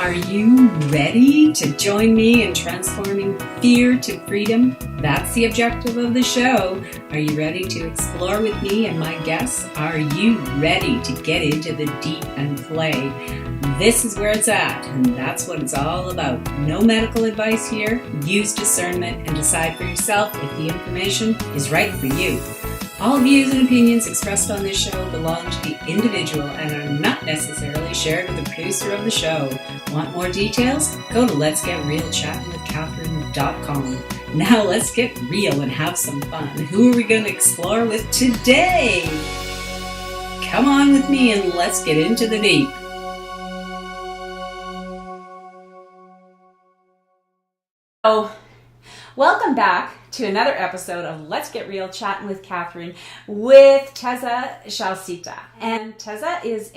Are you ready to join me in transforming fear to freedom? That's the objective of the show. Are you ready to explore with me and my guests? Are you ready to get into the deep and play? This is where it's at, and that's what it's all about. No medical advice here. Use discernment and decide for yourself if the information is right for you. All views and opinions expressed on this show belong to the individual and are not necessarily shared with the producer of the show. Want more details? Go to letsgetrealchattingwithcatherine.com. Now let's get real and have some fun. Who are we going to explore with today? Come on with me and let's get into the deep. So, welcome back to another episode of Let's Get Real Chatting with Catherine with Teza Zialcita. And Teza is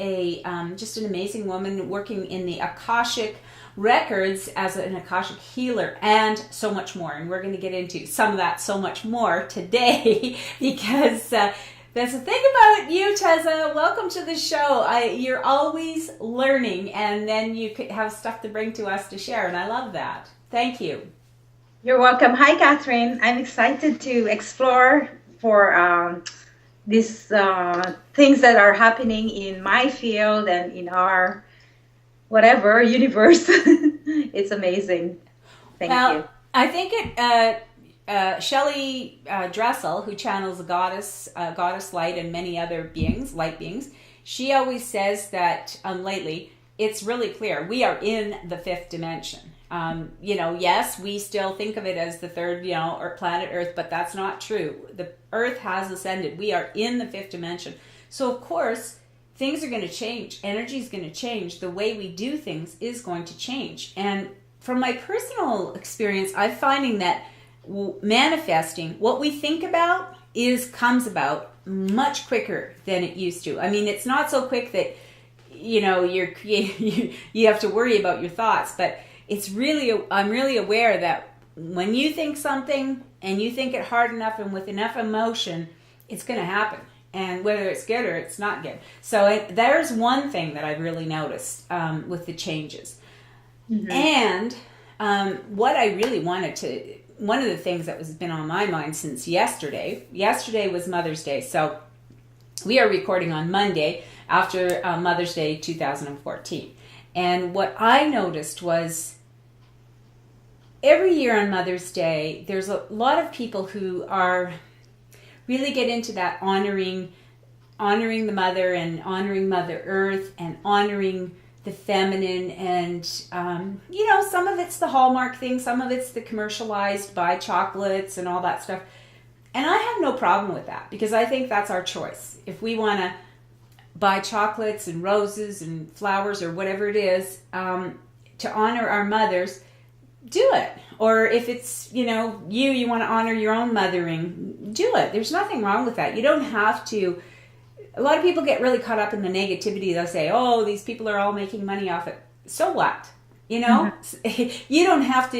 just an amazing woman working in the Akashic records as an Akashic Healer and so much more. And we're going to get into some of that so much more today because that's the thing about you, Teza. Welcome to the show. You're always learning, and then you could have stuff to bring to us to share, and I love that. Thank you. You're welcome. Hi, Catherine. I'm excited to explore for these things that are happening in my field and in our whatever universe. It's amazing. Thank you. I think Shelley Dressel, who channels the goddess light and many other beings, light beings, she always says that lately it's really clear we are in the fifth dimension. Yes, we still think of it as the third, or planet Earth, but that's not true. The Earth has ascended. We are in the fifth dimension. So, of course, things are going to change. Energy is going to change. The way we do things is going to change. And from my personal experience, I'm finding that manifesting, what we think about comes about much quicker than it used to. I mean, it's not so quick that, you have to worry about your thoughts, but I'm really aware that when you think something and you think it hard enough and with enough emotion, it's going to happen. And whether it's good or it's not good. So there's one thing that I've really noticed with the changes. Mm-hmm. And what I really one of the things that has been on my mind since yesterday was Mother's Day. So we are recording on Monday after Mother's Day 2014. And what I noticed was every year on Mother's Day, there's a lot of people who are really get into that honoring the mother and honoring Mother Earth and honoring the feminine. And, some of it's the Hallmark thing. Some of it's the commercialized buy chocolates and all that stuff. And I have no problem with that because I think that's our choice. If we want to buy chocolates and roses and flowers or whatever it is to honor our mothers, do it. Or if it's, you want to honor your own mothering, do it. There's nothing wrong with that. You don't have to. A lot of people get really caught up in the negativity. They'll say, oh, these people are all making money off it. So what? Mm-hmm. You don't have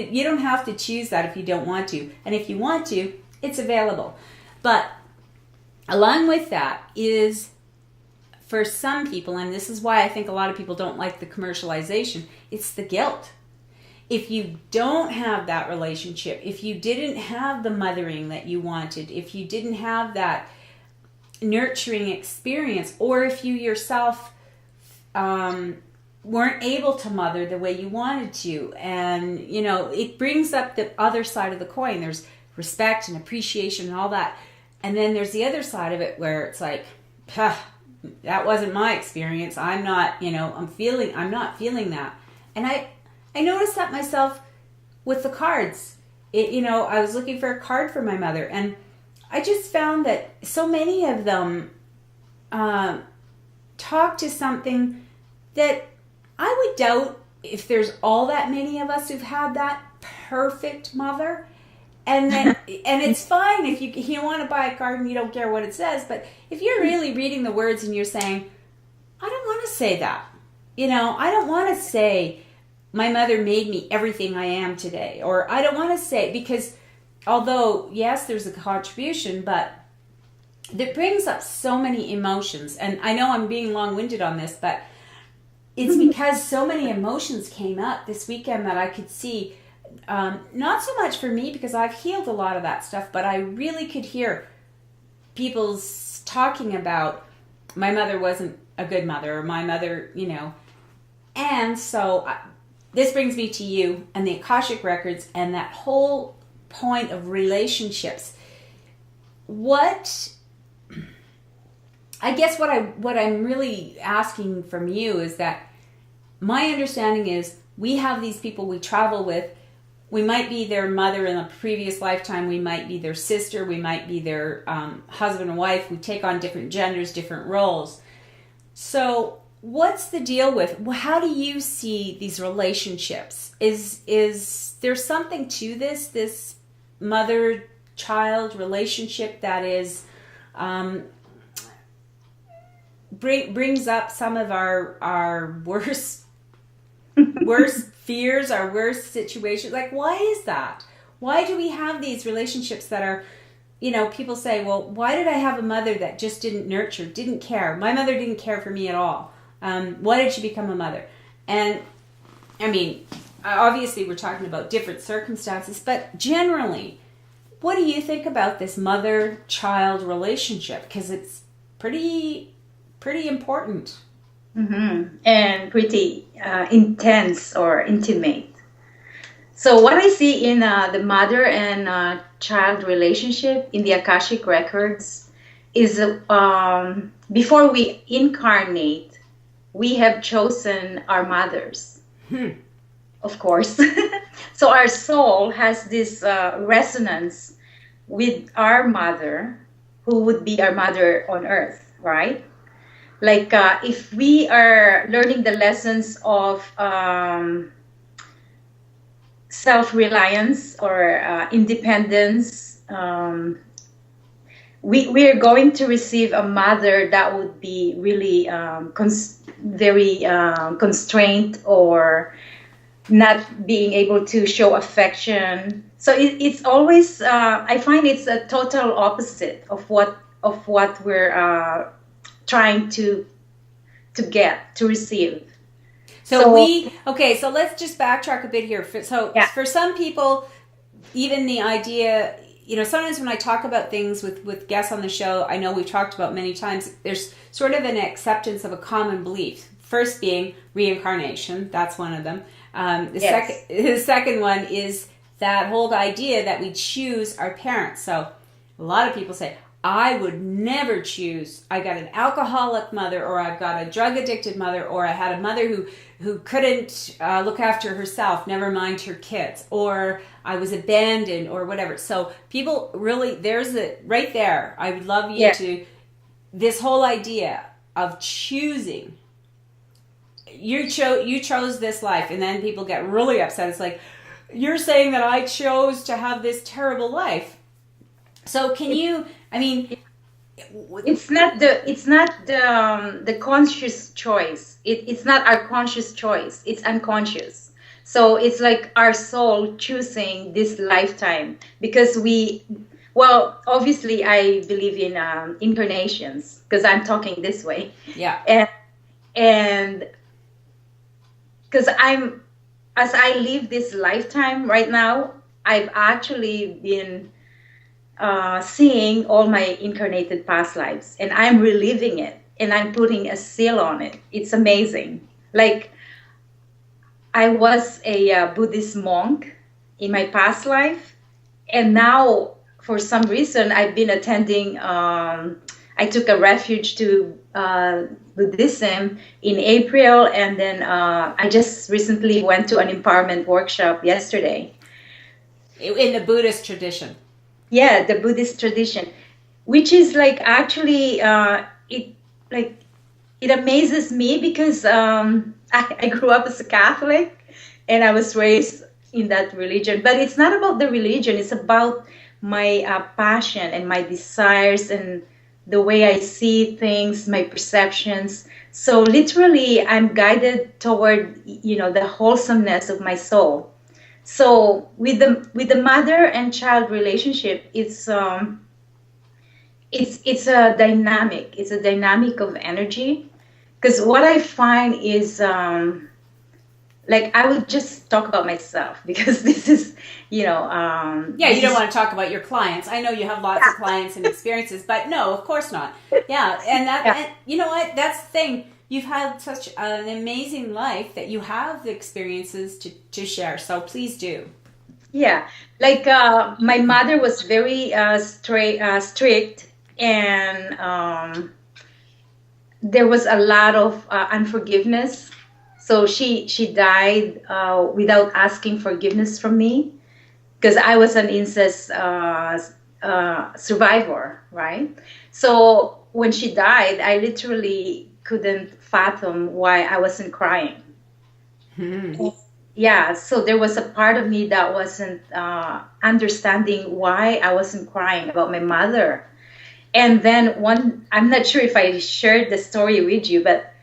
to choose that if you don't want to. And if you want to, it's available. But along with that is, for some people, and this is why I think a lot of people don't like the commercialization, it's the guilt. If you don't have that relationship, if you didn't have the mothering that you wanted, if you didn't have that nurturing experience, or if you yourself weren't able to mother the way you wanted to, and, it brings up the other side of the coin. There's respect and appreciation and all that. And then there's the other side of it where it's like, that wasn't my experience. I'm not, I'm not feeling that. And I noticed that myself with the cards. I was looking for a card for my mother, and I just found that so many of them talk to something that I would doubt if there's all that many of us who've had that perfect mother. And then, and it's fine if you want to buy a card and you don't care what it says, but if you're really reading the words and you're saying, I don't want to say that. I don't want to say my mother made me everything I am today. Or I don't want to say, because although, yes, there's a contribution, but it brings up so many emotions. And I know I'm being long-winded on this, but it's because so many emotions came up this weekend that I could see, not so much for me because I've healed a lot of that stuff, but I really could hear people's talking about my mother wasn't a good mother, or my mother, and so this brings me to you and the Akashic records and that whole point of relationships. I guess what I'm really asking from you is that my understanding is we have these people we travel with. We might be their mother in a previous lifetime. We might be their sister. We might be their husband and wife. We take on different genders, different roles. So what's the deal with, how do you see these relationships? Is there something to this mother-child relationship that is brings up some of our worst fears, our worst situations? Like, why is that? Why do we have these relationships that are, people say, well, why did I have a mother that just didn't nurture, didn't care? My mother didn't care for me at all. Why did she become a mother? And I mean, obviously we're talking about different circumstances, but generally, what do you think about this mother-child relationship? Because it's pretty important. Mm-hmm. And pretty intense or intimate. So what I see in the mother and child relationship in the Akashic records is before we incarnate, we have chosen our mothers, of course. So our soul has this resonance with our mother, who would be our mother on earth, right? Like if we are learning the lessons of self-reliance or independence, we are going to receive a mother that would be really very constrained or not being able to show affection. So it's always I find it's a total opposite of what we're trying to receive. So let's just backtrack a bit here. For some people, even the idea, sometimes when I talk about things with guests on the show, I know we've talked about many times, there's sort of an acceptance of a common belief. First being reincarnation, that's one of them. The second one is that whole idea that we choose our parents. So a lot of people say, I would never choose. I got an alcoholic mother, or I've got a drug addicted mother, or I had a mother who couldn't look after herself, never mind her kids, or I was abandoned, or whatever. So people really, there's right there. I would love you to, this whole idea of choosing. You chose this life, and then people get really upset. It's like, you're saying that I chose to have this terrible life. So can you? I mean, it's not the conscious choice. It's not our conscious choice. It's unconscious. So it's like our soul choosing this lifetime because obviously I believe in incarnations because I'm talking this way. Yeah. And because as I live this lifetime right now, I've actually been seeing all my incarnated past lives, and I'm reliving it, and I'm putting a seal on it. It's amazing. Like, I was a Buddhist monk in my past life, and now for some reason I've been attending, I took a refuge to Buddhism in April, and then I just recently went to an empowerment workshop yesterday. In the Buddhist tradition. Yeah, the Buddhist tradition, which is like actually it amazes me because I grew up as a Catholic and I was raised in that religion. But it's not about the religion; it's about my passion and my desires and the way I see things, my perceptions. So literally, I'm guided toward the wholesomeness of my soul. So with the mother and child relationship, it's a dynamic. It's a dynamic of energy, Because what I find is, like, I would just talk about myself because this is, you know, Yeah, you don't want to talk about your clients. I know you have lots of clients and experiences, but no, of course not. Yeah, and and you know what? That's the thing. You've had such an amazing life that you have the experiences to share. So please do. Yeah, like my mother was very strict, and there was a lot of unforgiveness. So she died without asking forgiveness from me because I was an incest survivor, right? So when she died, I literally couldn't fathom why I wasn't crying. Yeah, so there was a part of me that wasn't understanding why I wasn't crying about my mother. And then I'm not sure if I shared the story with you, but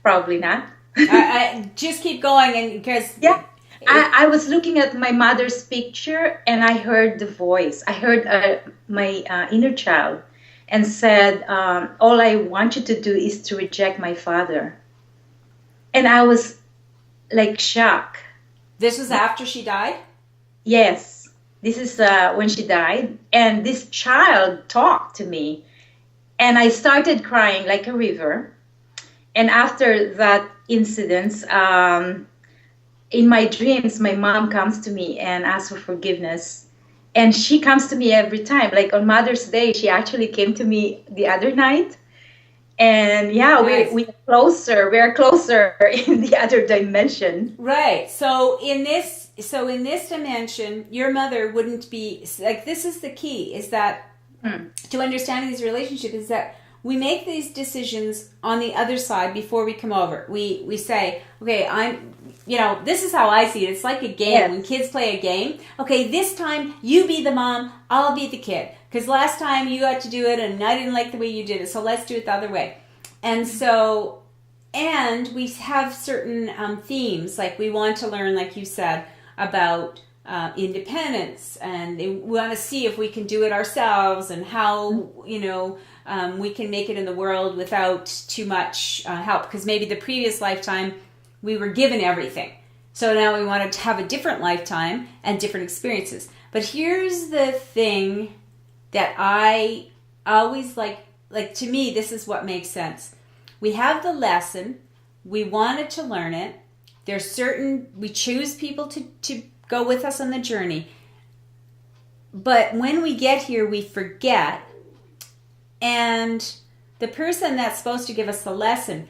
probably not. I just keep going, and because Yeah, I was looking at my mother's picture and I heard the voice. I heard my inner child and said, all I want you to do is to reject my father. And I was like shocked. This was after she died? Yes, this is when she died. And this child talked to me. And I started crying like a river. And after that incident, in my dreams, my mom comes to me and asks for forgiveness. And she comes to me every time. Like on Mother's Day, she actually came to me the other night. And yeah, nice. we're closer. We're closer in the other dimension. Right. So in this dimension, your mother wouldn't be like. This is the key: is that to understanding these relationships is that we make these decisions on the other side before we come over. We say, okay, this is how I see it. It's like a game. Yes. When kids play a game. Okay, this time you be the mom, I'll be the kid. Because last time you got to do it and I didn't like the way you did it, so let's do it the other way. And so, and we have certain themes, like we want to learn, like you said, about independence, and we want to see if we can do it ourselves and how, we can make it in the world without too much help. Because maybe the previous lifetime, we were given everything. So now we want to have a different lifetime and different experiences. But here's the thing that I always like to me, this is what makes sense. We have the lesson. We wanted to learn it. We choose people to go with us on the journey. But when we get here, we forget. And the person that's supposed to give us the lesson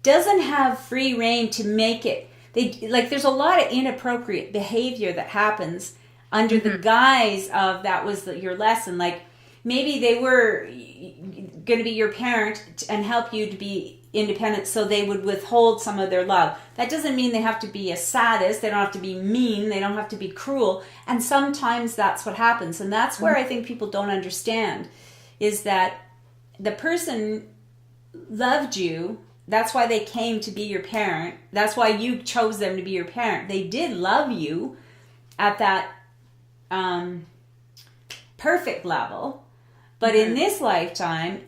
doesn't have free reign to make it. There's a lot of inappropriate behavior that happens under the guise of that was your lesson. Like maybe they were going to be your parent and help you to be independent, so they would withhold some of their love. That doesn't mean they have to be a sadist. They don't have to be mean. They don't have to be cruel. And sometimes that's what happens. And that's where I think people don't understand, is that the person loved you. That's why they came to be your parent. That's why you chose them to be your parent. They did love you at that perfect level. But in this lifetime,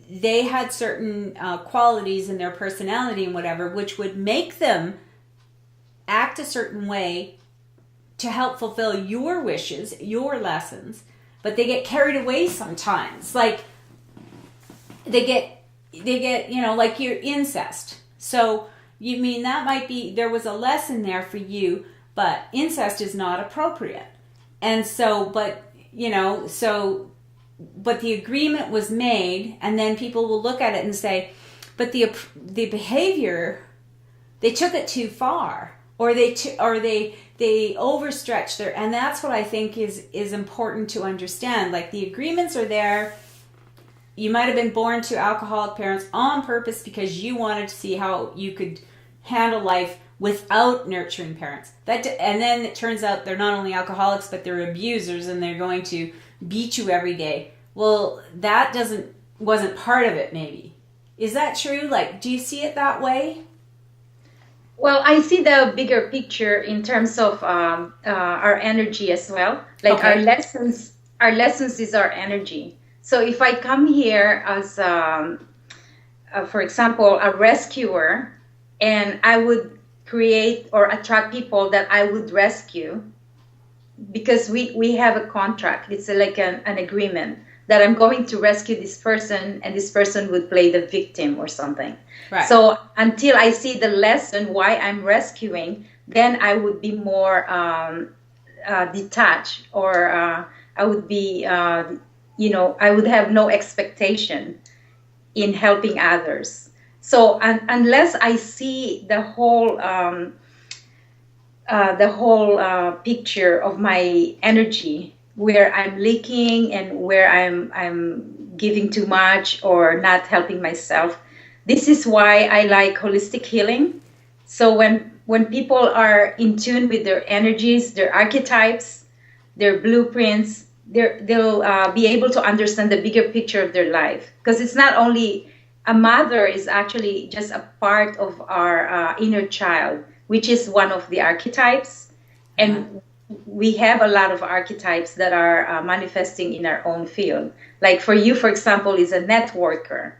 they had certain qualities in their personality and whatever, which would make them act a certain way to help fulfill your wishes, your lessons. But they get carried away sometimes. Like they get like your incest. So you mean that might be, there was a lesson there for you, but incest is not appropriate. And so, but the agreement was made, and then people will look at it and say, but the behavior, they took it too far, or they overstretched their, and that's what I think is important to understand. Like the agreements are there. You might have been born to alcoholic parents on purpose because you wanted to see how you could handle life without nurturing parents. And then it turns out they're not only alcoholics, but they're abusers, and they're going to beat you every day. Well, that wasn't part of it, maybe. Is that true? Like, do you see it that way? Well, I see the bigger picture in terms of our energy as well. Like Okay. our lessons is our energy. So if I come here as for example, a rescuer, and I would create or attract people that I would rescue because we have a contract. It's like an agreement that I'm going to rescue this person, and this person would play the victim or something. Right. So until I see the lesson why I'm rescuing, then I would be more detached, or I would be, I would have no expectation in helping others. So unless I see the whole picture of my energy, where I'm leaking and where I'm giving too much or not helping myself. This is why I like holistic healing. So when people are in tune with their energies, their archetypes, their blueprints, they'll be able to understand the bigger picture of their life. Because it's not only a mother is actually just a part of our inner child, which is one of the archetypes. And we have a lot of archetypes that are manifesting in our own field. Like for you, for example, is a networker.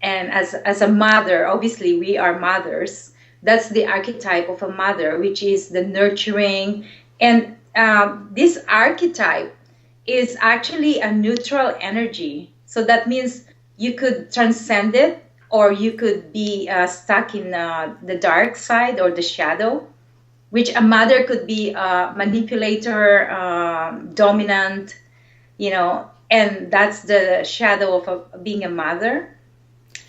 And as a mother, obviously we are mothers. That's the archetype of a mother, which is the nurturing. And this archetype is actually a neutral energy. So that means you could transcend it, or you could be stuck in the dark side or the shadow, which a mother could be a manipulator, dominant, and that's the shadow of being a mother.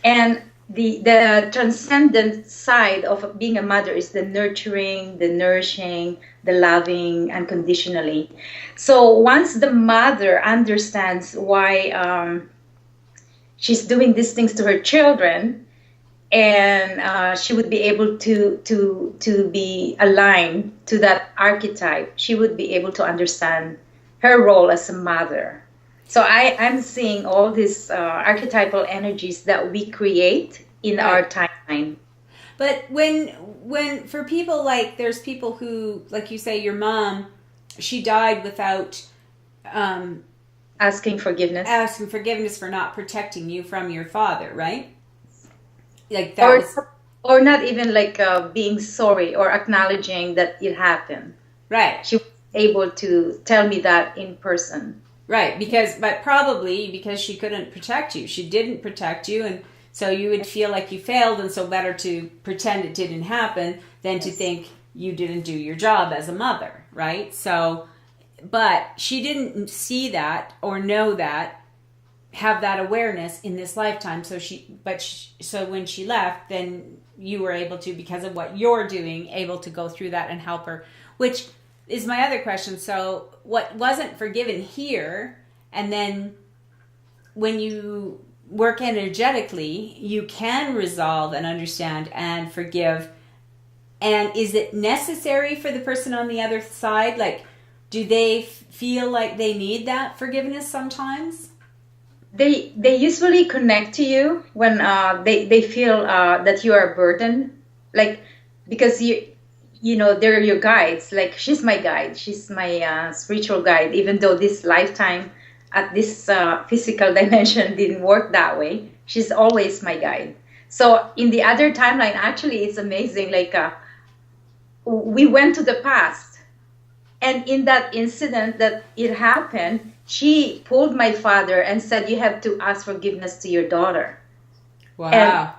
And the transcendent side of being a mother is the nurturing, the nourishing, the loving unconditionally. So once the mother understands why she's doing these things to her children, and she would be able to be aligned to that archetype, she would be able to understand her role as a mother. So I'm seeing all these archetypal energies that we create in our timeline. But when for people, like there's people who, like you say, your mom, she died without asking forgiveness for not protecting you from your father, right? Like that or not even like being sorry or acknowledging that it happened. Right. She was able to tell me that in person. Right, but probably because she couldn't protect you. She didn't protect you, and so you would feel like you failed, and so better to pretend it didn't happen than to think you didn't do your job as a mother, right? So, but she didn't see that or know that, have that awareness in this lifetime. So so when she left, then you were able to, because of what you're doing, able to go through that and help her, which is my other question. So what wasn't forgiven here, and then when you work energetically, you can resolve and understand and forgive. And is it necessary for the person on the other side? Like, do they feel like they need that forgiveness sometimes? They usually connect to you when they feel that you are a burden, like, because they're your guides. Like, she's my guide, she's my spiritual guide, even though this lifetime at this physical dimension didn't work that way. She's always my guide. So in the other timeline, actually, it's amazing. Like, we went to the past, and in that incident that it happened, she pulled my father and said, you have to ask forgiveness to your daughter. Wow. And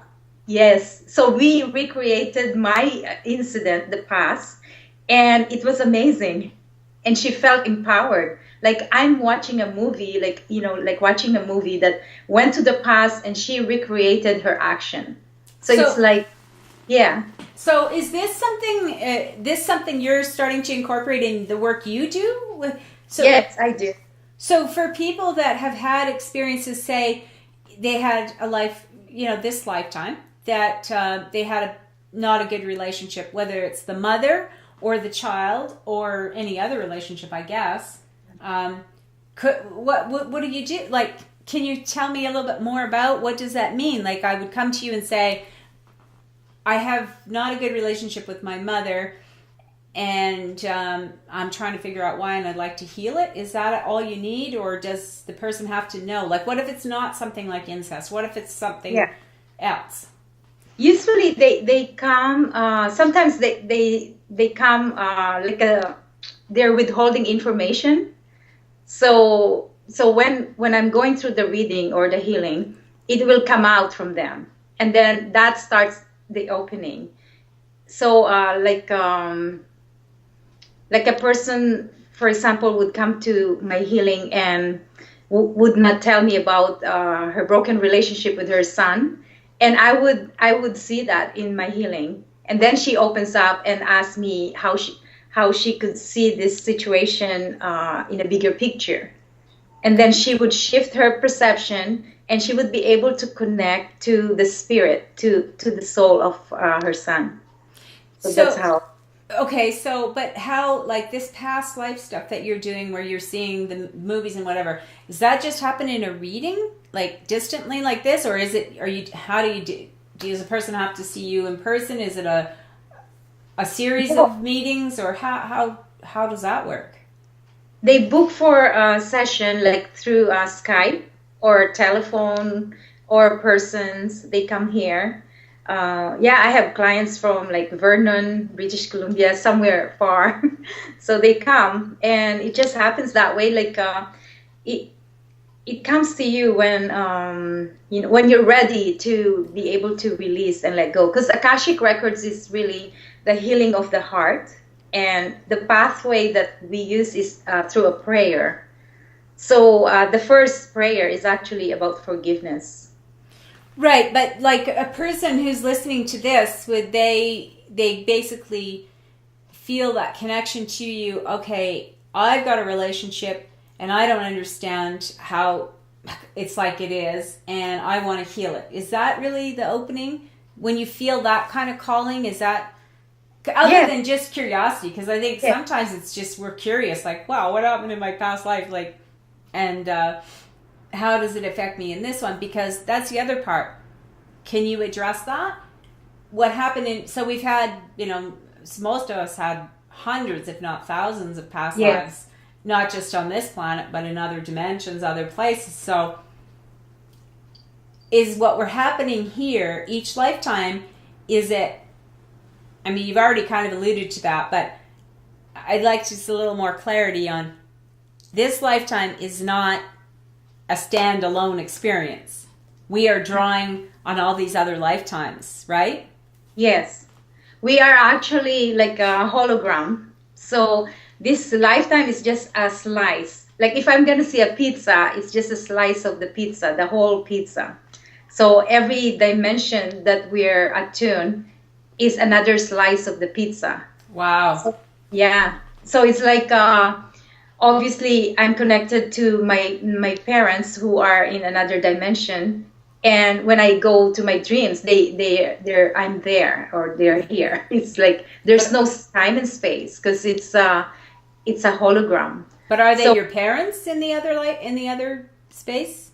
yes. So we recreated my incident, the past, and it was amazing. And she felt empowered. Like, I'm watching a movie, like watching a movie that went to the past and she recreated her action. So it's like, yeah. So is this something you're starting to incorporate in the work you do? Yes, I do. So for people that have had experiences, say they had a life, this lifetime, that they had not a good relationship, whether it's the mother or the child or any other relationship, I guess. What do you do? Like, can you tell me a little bit more about what does that mean? Like, I would come to you and say, I have not a good relationship with my mother, and I'm trying to figure out why, and I'd like to heal it. Is that all you need, or does the person have to know? Like, what if it's not something like incest? What if it's something else? Usually they come, sometimes they come they're withholding information. So when I'm going through the reading or the healing, it will come out from them, and then that starts the opening. So like a person, for example, would come to my healing and would not tell me about her broken relationship with her son, and I would see that in my healing, and then she opens up and asks me how she could see this situation in a bigger picture. And then she would shift her perception, and she would be able to connect to the spirit, to the soul of her son. So that's how. Okay, so, but how, like this past life stuff that you're doing where you're seeing the movies and whatever, does that just happen in a reading, like distantly like this? Or is it, how do you does a person have to see you in person? Is it a series of meetings, or how does that work? They book for a session like through Skype or telephone or persons. They come here. I have clients from like Vernon, British Columbia, somewhere far. So they come, and it just happens that way. Like it comes to you when when you're ready to be able to release and let go. Because Akashic Records is really the healing of the heart, and the pathway that we use is through a prayer. So the first prayer is actually about forgiveness. Right, but like a person who's listening to this, would they basically feel that connection to you? Okay, I've got a relationship and I don't understand how it's like it is, and I want to heal it. Is that really the opening? When you feel that kind of calling, is that other than just curiosity? Because I think sometimes it's just we're curious, like, wow, what happened in my past life? Like, and how does it affect me in this one? Because that's the other part. Can you address that? What happened so we've had, most of us had hundreds, if not thousands of past lives, not just on this planet, but in other dimensions, other places. So is what we're happening here each lifetime, is it, I mean, you've already kind of alluded to that, but I'd like just a little more clarity on this lifetime is not a standalone experience. We are drawing on all these other lifetimes, right? Yes. We are actually like a hologram. So this lifetime is just a slice. Like if I'm going to see a pizza, it's just a slice of the pizza, the whole pizza. So every dimension that we're attuned is another slice of the pizza. Wow. So, yeah. So it's like obviously I'm connected to my parents who are in another dimension, and when I go to my dreams, I'm there or they're here. It's like there's no time and space because it's a hologram. But are they your parents in the other space?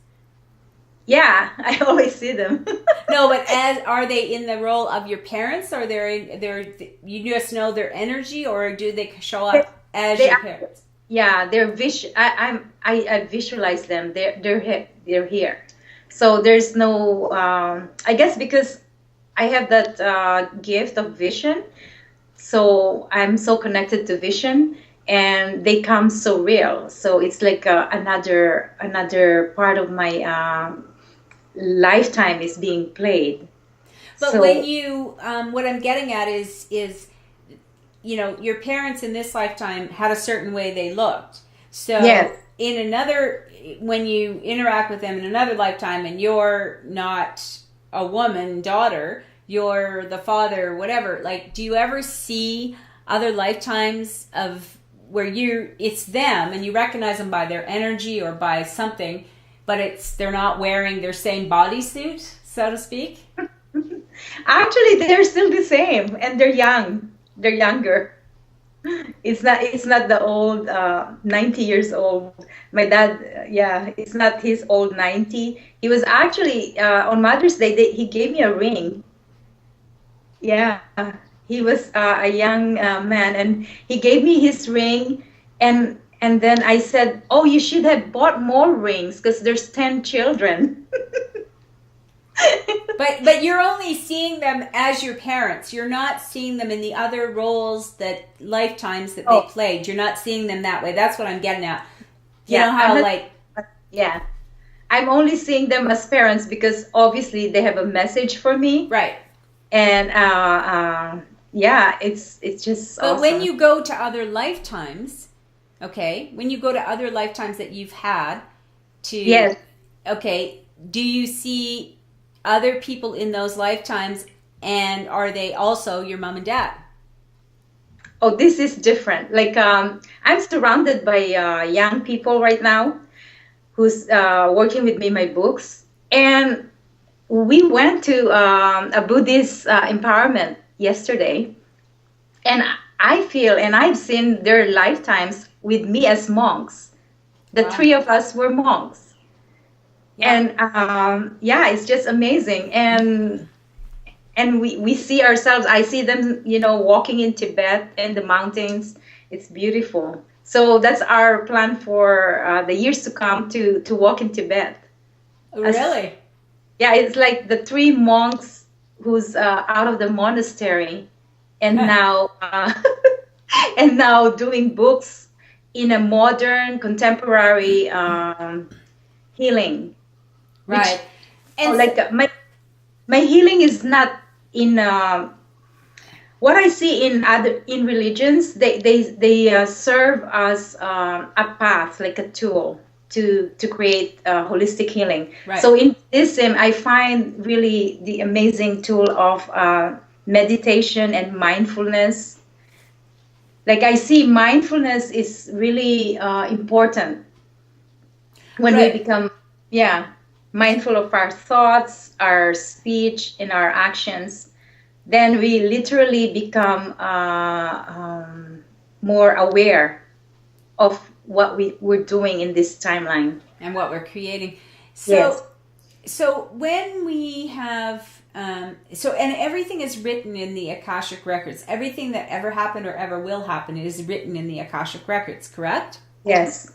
Yeah, I always see them. No, but are they in the role of your parents, or you just know their energy, or do they show up as your parents? Yeah, they're I visualize them. They're here. So there's no I guess because I have that gift of vision. So I'm so connected to vision, and they come so real. So it's like another part of my lifetime is being played. But when you what I'm getting at is your parents in this lifetime had a certain way they looked. So in another, when you interact with them in another lifetime and you're not a woman, daughter, you're the father, whatever, like, do you ever see other lifetimes of where it's them and you recognize them by their energy or by something, but they're not wearing their same bodysuit, so to speak? Actually, they're still the same, and they're young. They're younger. It's not the old 90 years old. My dad, it's not his old 90. He was actually on Mother's Day. He gave me a ring. Yeah, he was a young man, and he gave me his ring, and then I said, "Oh, you should have bought more rings because there's 10 children." But you're only seeing them as your parents. You're not seeing them in the other roles, that lifetimes that they played. You're not seeing them that way. That's what I'm getting at. You know how yeah. I'm only seeing them as parents because obviously they have a message for me. Right. And yeah, it's just But awesome. when you go to other lifetimes, okay, when you go to other lifetimes that you've had to, Yes. Okay, do you see other people in those lifetimes, and are they also your mom and dad? Oh, this is different. Like I'm surrounded by young people right now who's working with me in my books, and we went to a Buddhist empowerment yesterday, and I feel, and I've seen their lifetimes with me as monks. The Wow. three of us were monks. Yeah. And yeah, it's just amazing. And we see ourselves, I see them, walking in Tibet and the mountains. It's beautiful. So that's our plan for the years to come, to walk in Tibet. Really? Yeah, it's like the three monks who's out of the monastery and now and now doing books in a modern, contemporary healing. Right. And Like my healing is not in what I see in religions. They serve as a path, like a tool to create holistic healing. Right. So in Buddhism, I find really the amazing tool of meditation and mindfulness. Like I see mindfulness is really important when Right. we become, mindful of our thoughts, our speech, and our actions. Then we literally become more aware of what we're doing in this timeline. and what we're creating. So, Yes. so when we have, and everything is written in the Akashic records. Everything that ever happened or ever will happen is written in the Akashic records, correct? Yes.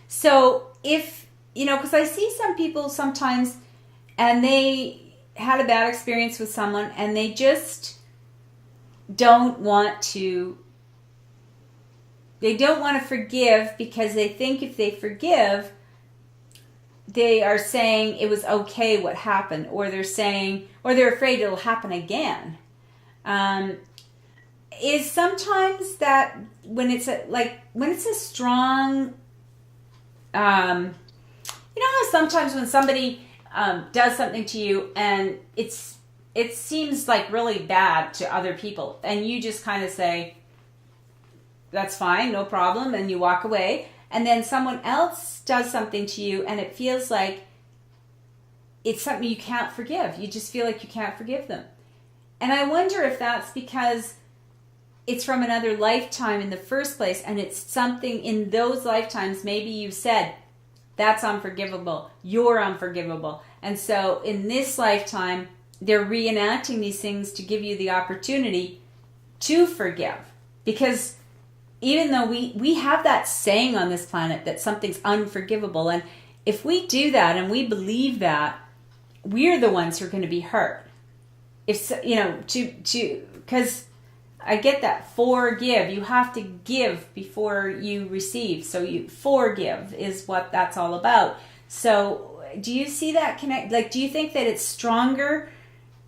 So if, because I see some people sometimes, and they had a bad experience with someone, and they just don't want to forgive, because they think if they forgive, they are saying it was okay what happened, or they're afraid it'll happen again. Is sometimes that when it's a strong, how sometimes when somebody does something to you and it seems like really bad to other people, and you just kind of say, that's fine, no problem, and you walk away, and then someone else does something to you and it feels like it's something you can't forgive. You just feel like you can't forgive them. And I wonder if that's because it's from another lifetime in the first place, and it's something in those lifetimes maybe you said, that's unforgivable, you're unforgivable. And so in this lifetime, they're reenacting these things to give you the opportunity to forgive. Because even though we have that saying on this planet that something's unforgivable, and if we do that and we believe that, we're the ones who are going to be hurt. If because I get that, forgive. You have to give before you receive. So you forgive is what that's all about. So do you see that connect? Like, do you think that it's stronger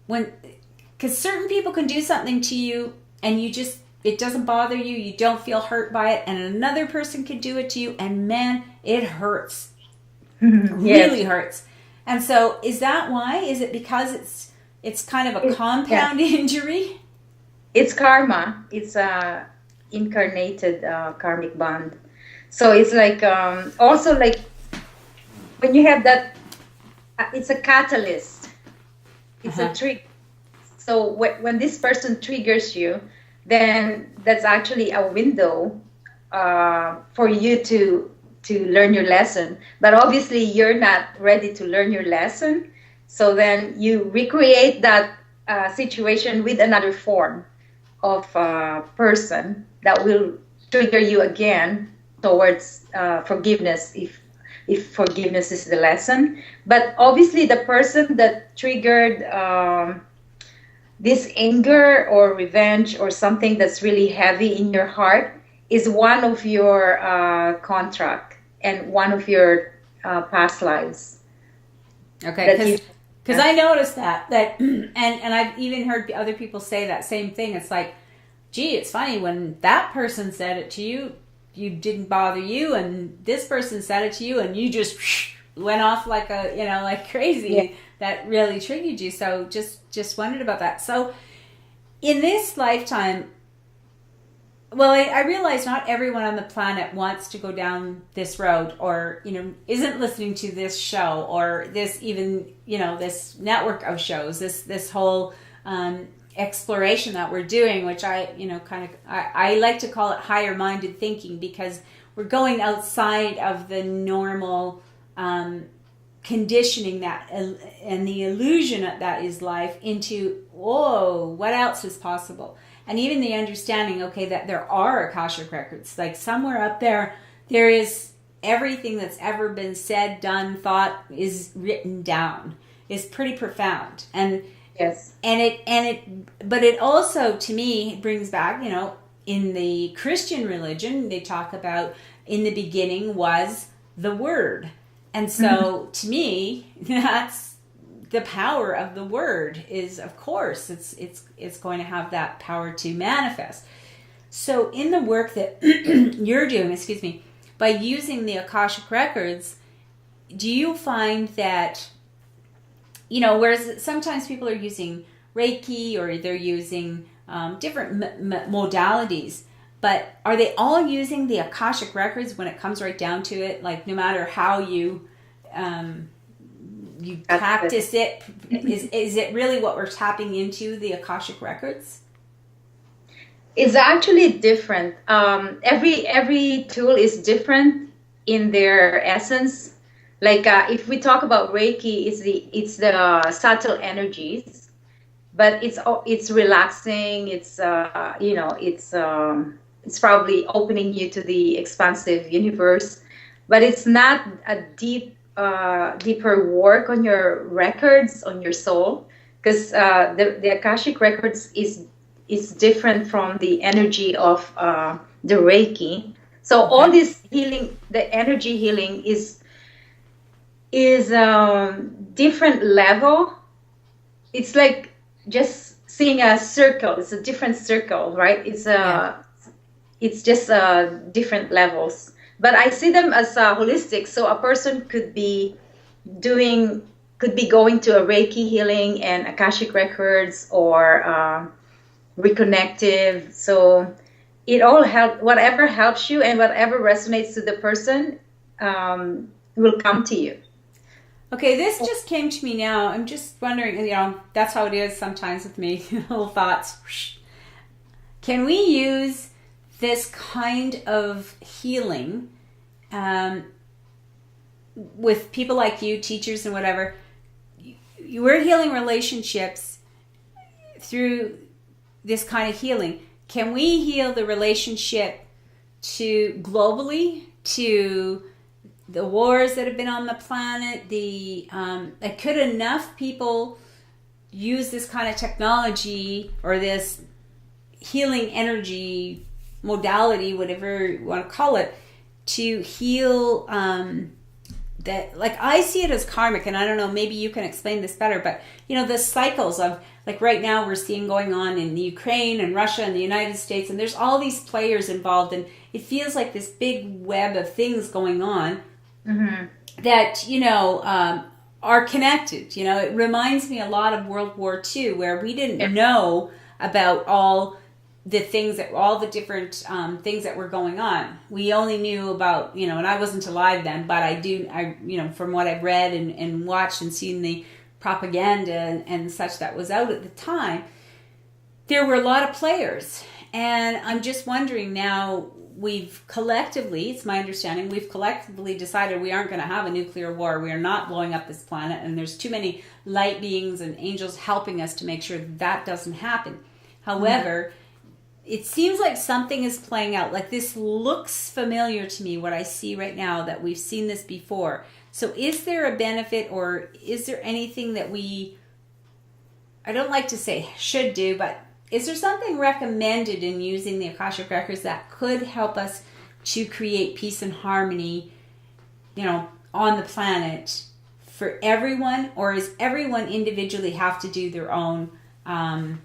because certain people can do something to you and it doesn't bother you, you don't feel hurt by it, and another person can do it to you, and man, it hurts. Really hurts. And so is that why? Is it because it's kind of a compound injury? It's karma. It's a incarnated karmic bond. So it's like also like when you have that, it's a catalyst. It's a trigger. So when this person triggers you, then that's actually a window for you to learn your lesson. But obviously you're not ready to learn your lesson. So then you recreate that situation with another form of person that will trigger you again towards forgiveness if if forgiveness is the lesson. But obviously the person that triggered this anger or revenge or something that's really heavy in your heart is one of your contract and one of your past lives. Okay, because I noticed that and I've even heard other people say that same thing. It's like, gee, it's funny when that person said it to you, you didn't bother you, and this person said it to you, and you just went off like crazy. Yeah. That really triggered you. So just wondered about that. So in this lifetime, well, I realize not everyone on the planet wants to go down this road, or isn't listening to this show, or this even this network of shows, this whole exploration that we're doing, which I like to call it higher minded thinking, because we're going outside of the normal conditioning that and the illusion that is life into, whoa, what else is possible? And even the understanding, okay, that there are Akashic records, like somewhere up there is everything that's ever been said, done, thought is written down, is pretty profound. And yes, but it also, to me, brings back, in the Christian religion, they talk about in the beginning was the Word. And so to me, that's the power of the Word is, of course, it's going to have that power to manifest. So in the work that you're doing, by using the Akashic records, do you find that, whereas sometimes people are using Reiki or they're using different modalities, but are they all using the Akashic records when it comes right down to it? Like, no matter how you practice it, is it really what we're tapping into, the Akashic records? It's actually different. Every tool is different in their essence. Like if we talk about Reiki, it's the subtle energies, but it's relaxing. It's probably opening you to the expansive universe, but it's not a deeper work on your records, on your soul, because the Akashic records is different from the energy of the Reiki. So all this healing, the energy healing is different level. It's like just seeing a circle. It's a different circle, right? It's just different levels. But I see them as holistic. So a person could be going to a Reiki healing and Akashic records or reconnective. So it all whatever helps you and whatever resonates to the person will come to you. Okay, this just came to me now. I'm just wondering, that's how it is sometimes with me, little thoughts. Can we use this kind of healing with people like you, teachers and whatever? We're healing relationships through this kind of healing. Can we heal the relationship globally to the wars that have been on the planet? Could enough people use this kind of technology or this healing energy modality, whatever you want to call it, to heal that? Like, I see it as karmic, and I don't know, maybe you can explain this better, but the cycles of, like, right now we're seeing going on in the Ukraine and Russia and the United States, and there's all these players involved, and it feels like this big web of things going on that are connected. It reminds me a lot of World War II, where we didn't know about all the things all the different things that were going on. We only knew about, and I wasn't alive then, but I from what I've read and watched and seen the propaganda and such that was out at the time, there were a lot of players. And I'm just wondering now, it's my understanding, we've collectively decided we aren't going to have a nuclear war. We are not blowing up this planet, and there's too many light beings and angels helping us to make sure that doesn't happen. However, it seems like something is playing out. Like this looks familiar to me, what I see right now, that we've seen this before. So is there a benefit, or is there anything that I don't like to say should do, but is there something recommended in using the Akashic Records that could help us to create peace and harmony, on the planet for everyone? Or is everyone individually have to do their own... Well,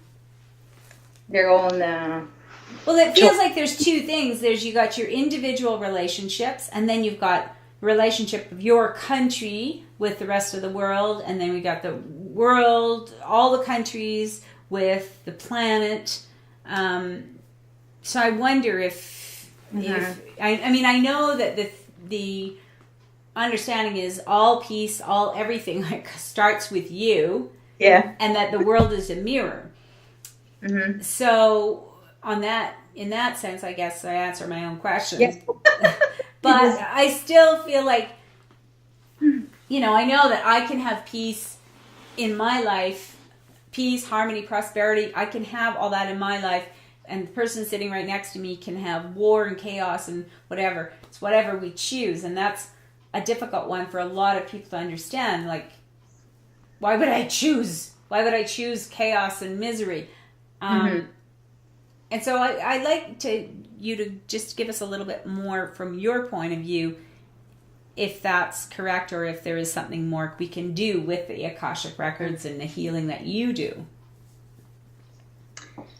it feels like there's two things. You got your individual relationships, and then you've got relationship of your country with the rest of the world, and then we got the world, all the countries with the planet. So I wonder if I know that the understanding is all peace, all everything starts with you, and that the world is a mirror. So in that sense, I guess I answer my own question. Yes. But I still feel like, I know that I can have peace in my life, peace, harmony, prosperity. I can have all that in my life, and the person sitting right next to me can have war and chaos and whatever. It's whatever we choose, and that's a difficult one for a lot of people to understand. Like, why would I choose? Why would I choose chaos and misery? And so I'd like you to just give us a little bit more from your point of view, if that's correct, or if there is something more we can do with the Akashic Records and the healing that you do.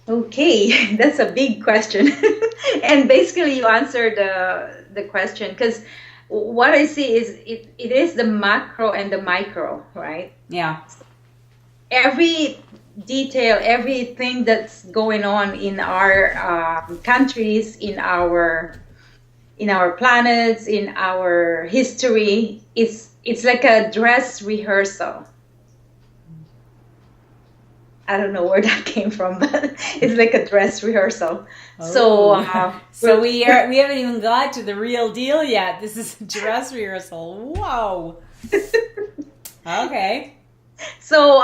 Okay, that's a big question. And basically you answered the question, because what I see is it is the macro and the micro, right? Yeah. Every detail, everything that's going on in our countries, in our planets, in our history, it's like a dress rehearsal. I don't know where that came from, but it's like a dress rehearsal. Oh. So we haven't even got to the real deal yet. This is a dress rehearsal. Whoa. Okay. So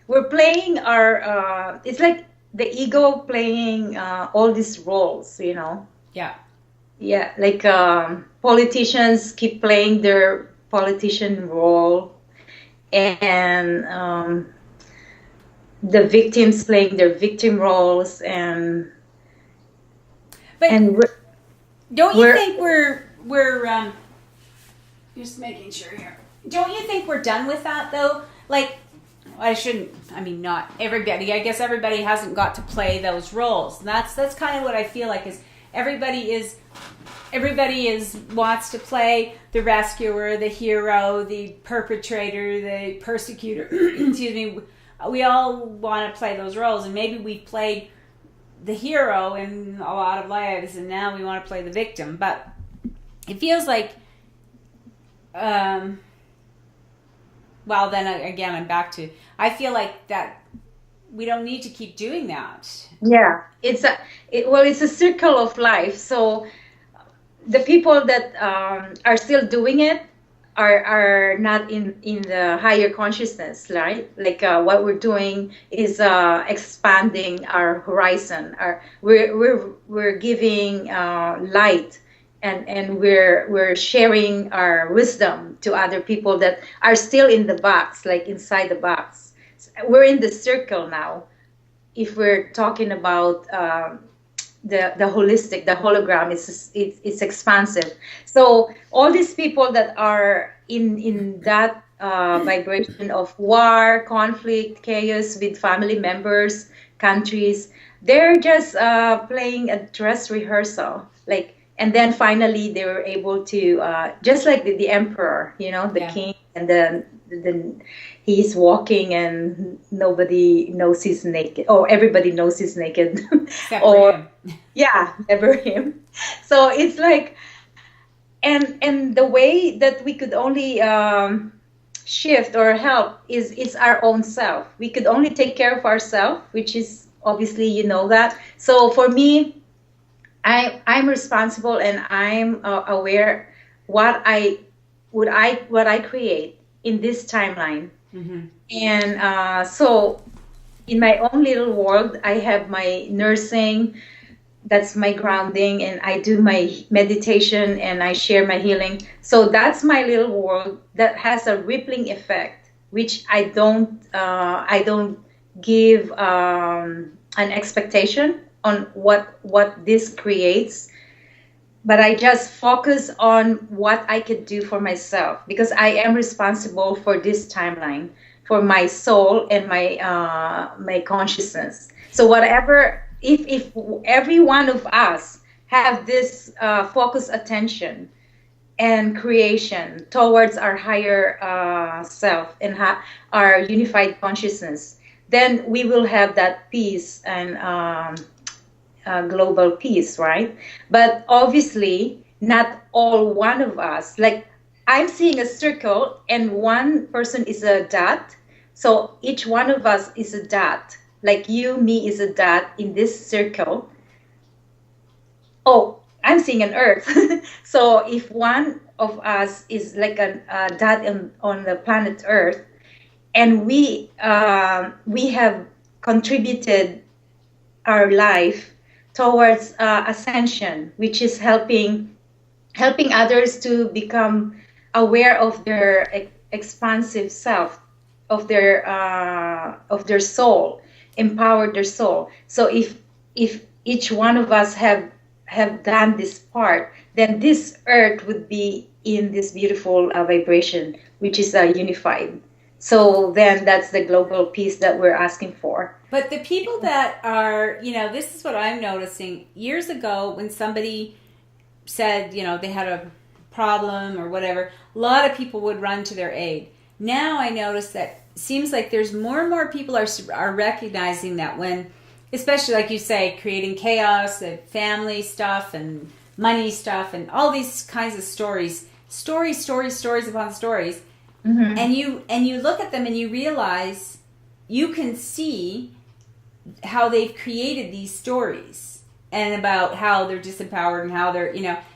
we're playing it's like the ego playing all these roles, Yeah. Yeah, like politicians keep playing their politician role, and the victims playing their victim roles, don't you think we're just making sure here? Don't you think we're done with that though? Like, not everybody. I guess everybody hasn't got to play those roles. And that's kind of what I feel like is everybody wants to play the rescuer, the hero, the perpetrator, the persecutor. Excuse me. We all want to play those roles, and maybe we've played the hero in a lot of lives, and now we want to play the victim. But it feels like, well, then again, I'm back to, I feel like that we don't need to keep doing that. Yeah, it's a circle of life. So the people that are still doing it are not in the higher consciousness, right? Like what we're doing is expanding our horizon. We're giving light, and we're sharing our wisdom to other people that are still in the box, like inside the box. We're in the circle now. If we're talking about the holistic, the hologram, it's expansive. So all these people that are in that vibration of war, conflict, chaos with family members, countries, they're just playing a dress rehearsal, like. And then finally they were able to, just like the emperor, the king, and then he's walking and nobody knows he's naked. Oh, everybody knows he's naked. Except for him. Yeah, never him. So it's like, and the way that we could only shift or help is our own self. We could only take care of ourselves, which is obviously, that. So for me, I'm responsible, and I'm aware what I create in this timeline. Mm-hmm. And so in my own little world, I have my nursing, that's my grounding, and I do my meditation and I share my healing. So that's my little world that has a rippling effect, which I don't give an expectation on what this creates, but I just focus on what I could do for myself, because I am responsible for this timeline, for my soul and my consciousness. So whatever, if every one of us have this focused attention and creation towards our higher self and our unified consciousness, then we will have that peace and global peace, right? But obviously, not all one of us. Like, I'm seeing a circle, and one person is a dot. So each one of us is a dot. Like you, me is a dot in this circle. Oh, I'm seeing an Earth. So if one of us is like a dot on the planet Earth, and we have contributed our life towards ascension, which is helping others to become aware of their expansive self, of their soul, empower their soul. So if each one of us have done this part, then this earth would be in this beautiful vibration, which is unified. So then that's the global peace that we're asking for. But the people that are, this is what I'm noticing. Years ago, when somebody said, they had a problem or whatever, a lot of people would run to their aid. Now I notice that seems like there's more and more people are recognizing that when, especially like you say, creating chaos, family stuff and money stuff and all these kinds of stories upon stories. Mm-hmm. And you look at them and you realize you can see how they've created these stories and about how they're disempowered and how they're,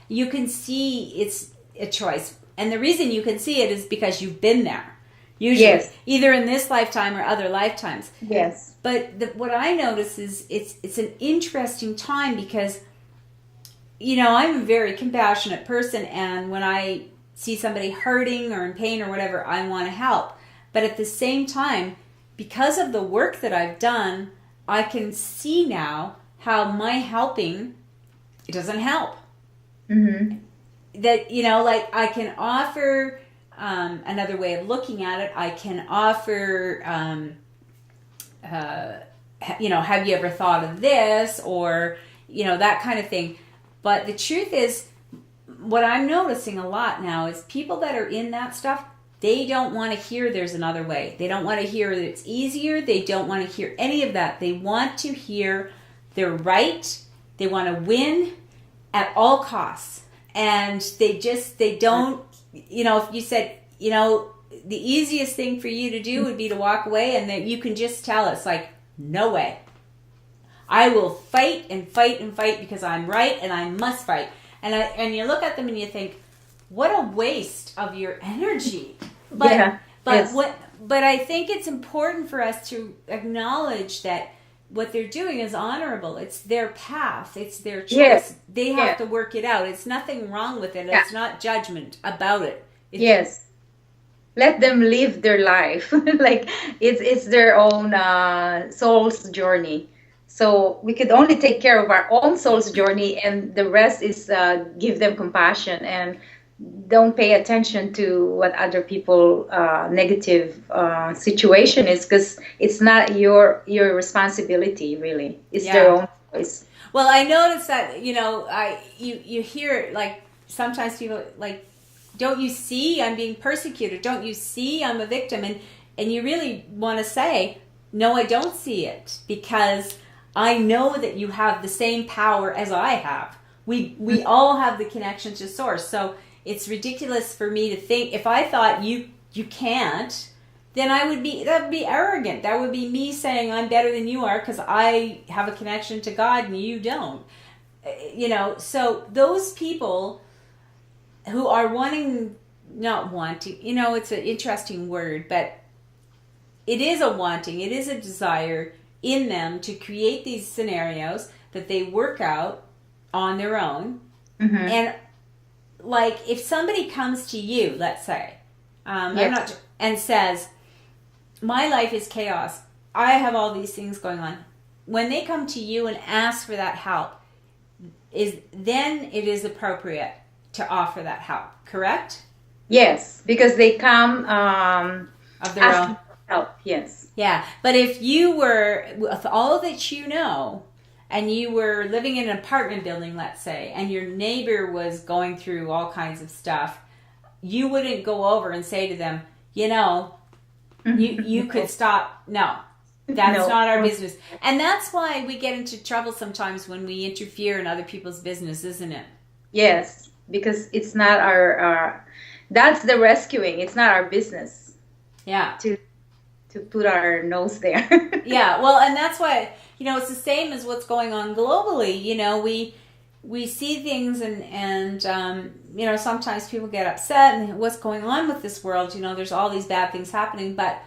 you can see it's a choice. And the reason you can see it is because you've been there. Usually, yes. Either in this lifetime or other lifetimes. Yes. But what I notice is it's an interesting time because, I'm a very compassionate person, and when I see somebody hurting or in pain or whatever, I want to help. But at the same time, because of the work that I've done, I can see now how my helping, it doesn't help. Mm-hmm. That, like I can offer another way of looking at it. I can offer, have you ever thought of this? Or, that kind of thing. But the truth is, what I'm noticing a lot now is people that are in that stuff, they don't want to hear there's another way. They don't want to hear that it's easier. They don't want to hear any of that. They want to hear they're right. They want to win at all costs. And they don't, if you said, the easiest thing for you to do would be to walk away, and then you can just tell it's like, no way. I will fight and fight and fight because I'm right and I must fight. And you look at them and you think, what a waste of your energy. But yeah. Yes. But I think it's important for us to acknowledge that what they're doing is honorable. It's their path. It's their choice. Yes. They have to work it out. It's nothing wrong with it. Yeah. It's not judgment about it. Yes. Let them live their life. Like it's their own soul's journey. So we could only take care of our own soul's journey, and the rest is give them compassion and don't pay attention to what other people negative situation is, because it's not your responsibility, really. It's their own choice. Well, I noticed that you hear, like, sometimes people like, don't you see I'm being persecuted? Don't you see I'm a victim? And you really want to say, no, I don't see it, because I know that you have the same power as I have. We all have the connection to source. So it's ridiculous for me to think, if I thought you can't, then that would be arrogant. That would be me saying I'm better than you are because I have a connection to God and you don't. So those people who are not wanting, it's an interesting word, but it is a wanting, it is a desire in them to create these scenarios that they work out on their own. Mm-hmm. And like if somebody comes to you, let's say, and says, my life is chaos, I have all these things going on. When they come to you and ask for that help, then it is appropriate to offer that help, correct? Yes, because they come of their own help. Yes. Yeah, but if you were with all that you know, and you were living in an apartment building, let's say, and your neighbor was going through all kinds of stuff, you wouldn't go over and say to them, you could stop. No, that's not our business. And that's why we get into trouble sometimes when we interfere in other people's business, isn't it? Yes, because it's not our that's the rescuing. It's not our business. Yeah. To put our nose there. Yeah, well, and that's why, it's the same as what's going on globally. We see things and sometimes people get upset and what's going on with this world. There's all these bad things happening, but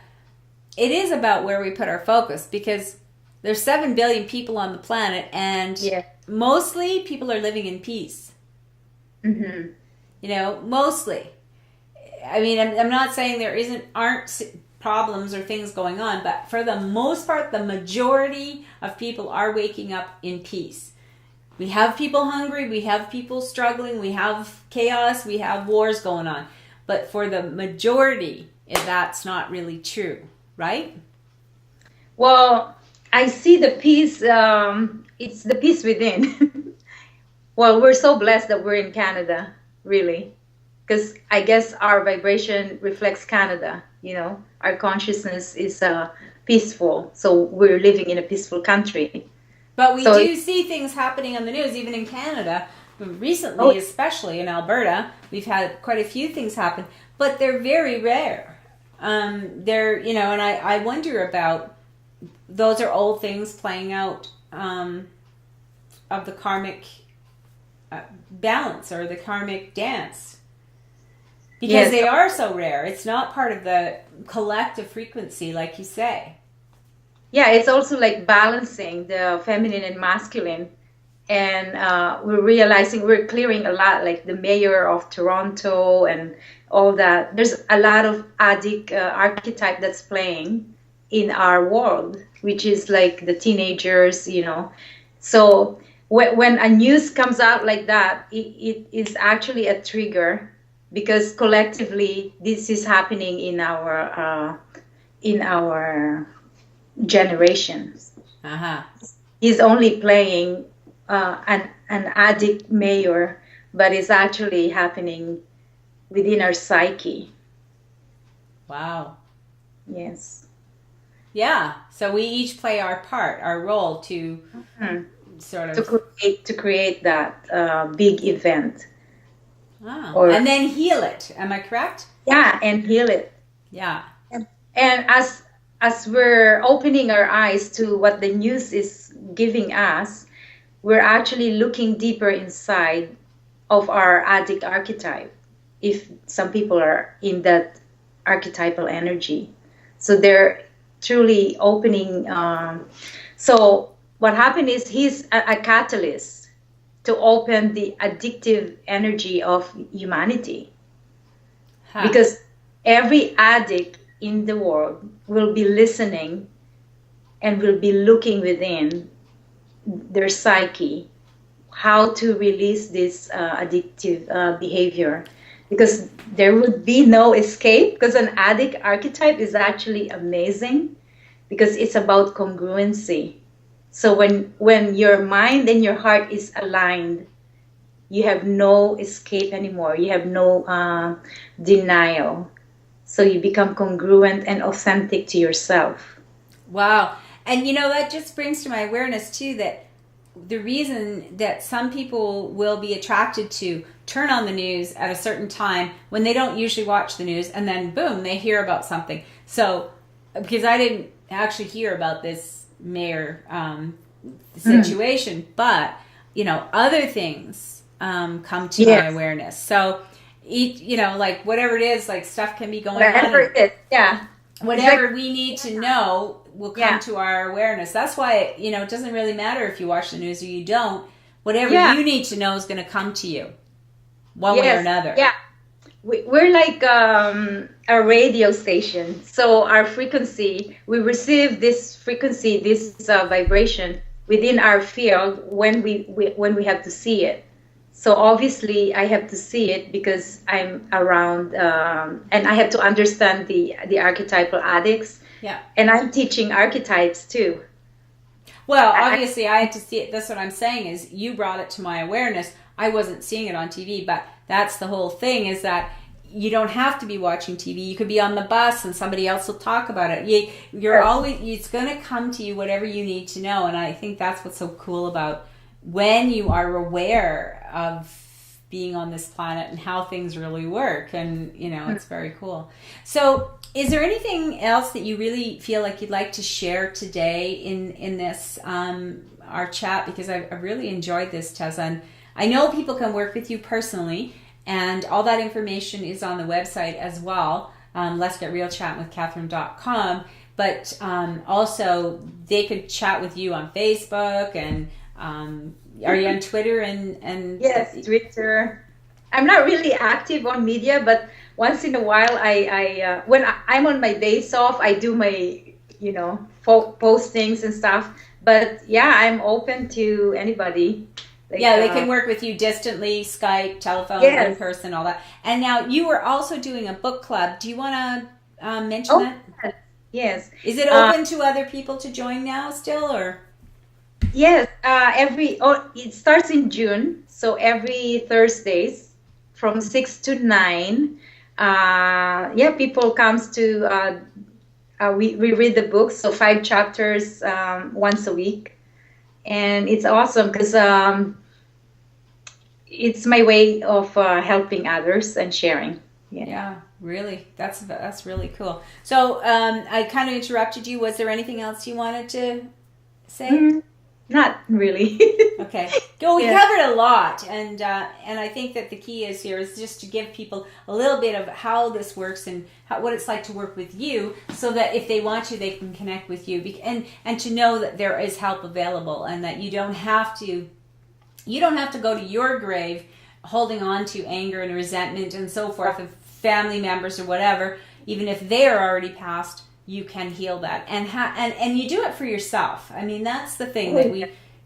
it is about where we put our focus, because there's 7 billion people on the planet, and mostly people are living in peace. Mm-hmm. Mostly. I mean, I'm not saying there aren't problems or things going on, but for the most part, the majority of people are waking up in peace. We have people hungry, we have people struggling, we have chaos, we have wars going on. But for the majority, that's not really true, right? Well, I see the peace, it's the peace within. Well, we're so blessed that we're in Canada, really. Because I guess our vibration reflects Canada, Our consciousness is peaceful, so we're living in a peaceful country. But we do see things happening on the news, even in Canada. Recently, especially in Alberta, we've had quite a few things happen, but they're very rare. And I wonder about, those are old things playing out of the karmic balance or the karmic dance. Because they are so rare. It's not part of the collective frequency, like you say. Yeah, it's also like balancing the feminine and masculine. And we're realizing we're clearing a lot, like the mayor of Toronto and all that. There's a lot of addict archetype that's playing in our world, which is like the teenagers, So when a news comes out like that, it is actually a trigger. Because collectively, this is happening in our generation. Uh-huh. He's only playing an addict mayor, but it's actually happening within our psyche. Wow. Yes. Yeah. So we each play our part, our role to sort of to create that big event. Oh. And then heal it. Am I correct? Yeah, and heal it. Yeah. And as we're opening our eyes to what the news is giving us, we're actually looking deeper inside of our addict archetype, if some people are in that archetypal energy. So they're truly opening. So what happened is he's a catalyst to open the addictive energy of humanity. Because every addict in the world will be listening and will be looking within their psyche how to release this addictive behavior, because there would be no escape, because an addict archetype is actually amazing because it's about congruency. So when your mind and your heart is aligned, you have no escape anymore. You have no denial. So you become congruent and authentic to yourself. Wow. And that just brings to my awareness too that the reason that some people will be attracted to turn on the news at a certain time when they don't usually watch the news, and then boom, they hear about something. So, because I didn't actually hear about this mayor situation, but other things come to my awareness. So, like whatever it is, like stuff can be going on. Whatever it is, yeah. whatever we need to know will come to our awareness. That's why, it doesn't really matter if you watch the news or you don't. Whatever you need to know is going to come to you one way or another. Yeah. We're like a radio station. So our frequency, we receive this frequency, this vibration within our field when we have to see it. So obviously I have to see it because I'm around, and I have to understand the archetypal addicts. Yeah. And I'm teaching archetypes too. Well, obviously I had to see it. That's what I'm saying is you brought it to my awareness. I wasn't seeing it on TV, but that's the whole thing, is that you don't have to be watching TV. You could be on the bus and somebody else will talk about it. You're always, it's going to come to you whatever you need to know. And I think that's what's so cool about when you are aware of being on this planet and how things really work. And, it's very cool. So is there anything else that you really feel like you'd like to share today in this, our chat? Because I really enjoyed this, Teza. And I know people can work with you personally, and all that information is on the website as well. Let's Get Real chatwithcatherine.com. But also they could chat with you on Facebook, and are you on Twitter and yes, Twitter. I'm not really active on media, but once in a while I when I'm on my days off, I do my postings and stuff. But yeah, I'm open to anybody. Like, they can work with you distantly, Skype, telephone, in person, all that. And now you were also doing a book club. Do you want to mention that? Yes. Is it open to other people to join now still, or? Yes. It starts in June, so every Thursdays from 6 to 9. People comes to. We read the books, so 5 chapters once a week. And it's awesome because it's my way of helping others and sharing. Yeah, really. That's really cool. So I kind of interrupted you. Was there anything else you wanted to say? Not really. Okay. We covered a lot, and I think that the key is just to give people a little bit of how this works and what it's like to work with you, so that if they want to, they can connect with you, and to know that there is help available, and that you don't have to go to your grave holding on to anger and resentment and so forth of family members or whatever. Even if they are already passed, you can heal that, and you do it for yourself. I mean, that's the thing, that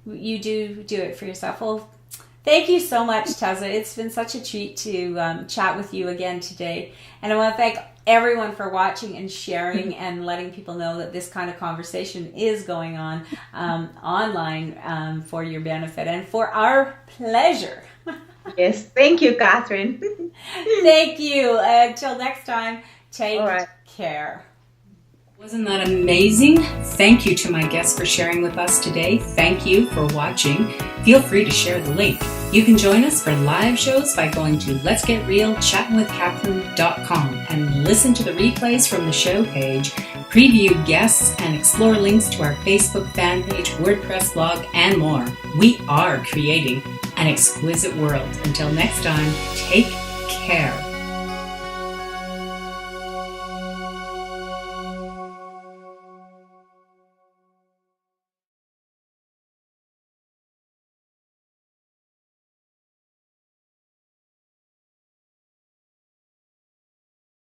you do it for yourself. Well, thank you so much, Teza. It's been such a treat to chat with you again today, and I want to thank everyone for watching and sharing and letting people know that this kind of conversation is going on online for your benefit and for our pleasure. Yes, thank you, Catherine. Thank you. Until next time, take care. Wasn't that amazing? Thank you to my guests for sharing with us today. Thank you for watching. Feel free to share the link. You can join us for live shows by going to letsgetrealchatwithcatherine.com and listen to the replays from the show page, preview guests, and explore links to our Facebook fan page, WordPress blog, and more. We are creating an exquisite world. Until next time, take care.